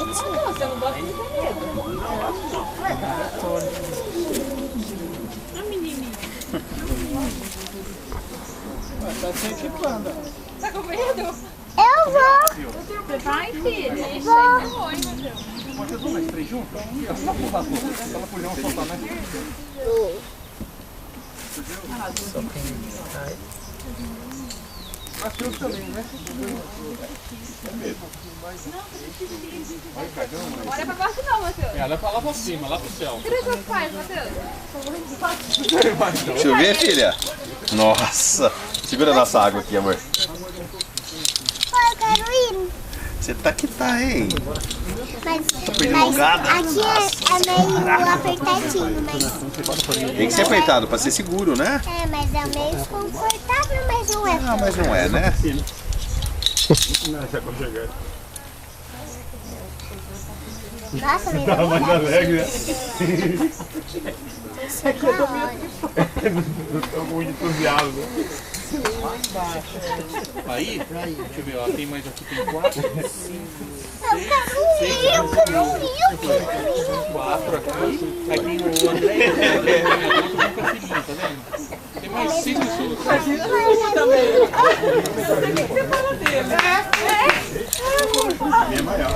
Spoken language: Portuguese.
disso não. Você não bota muita medo. A menininha. Tá se equipando. Tá com medo? Eu vou. Você vai, filho? Vou. Vocês vão nós três juntos? É só pular, pô. Ela pulhão soltar, né? Só tem. Ai. Matheus também, né? Olha pra baixo não, Matheus. Olha pra lá pra cima, lá pro céu. Cadê seus pais, Matheus? Deixa eu ver, filha. Nossa. Segura a nossa água aqui, amor. Pai, eu quero ir. Você tá que tá, hein? Mas empolgada? aqui é meio apertadinho, mas... Tem que ser apertado pra ser seguro, né? É, mas é meio desconfortável, mas não é. Ah, mas não é, né? Nossa, mas Tá não mais é. alegre, né? Não, Tô muito entusiasmo. Aí, deixa eu ver, ó, tem mais aqui, tem 4, 5, 6, eu quero ir, eu quero ir. 4 aqui. Aí tem o André, outro vem com a filhinha, tá vendo? Tem mais 6 pessoas. Minha é maior.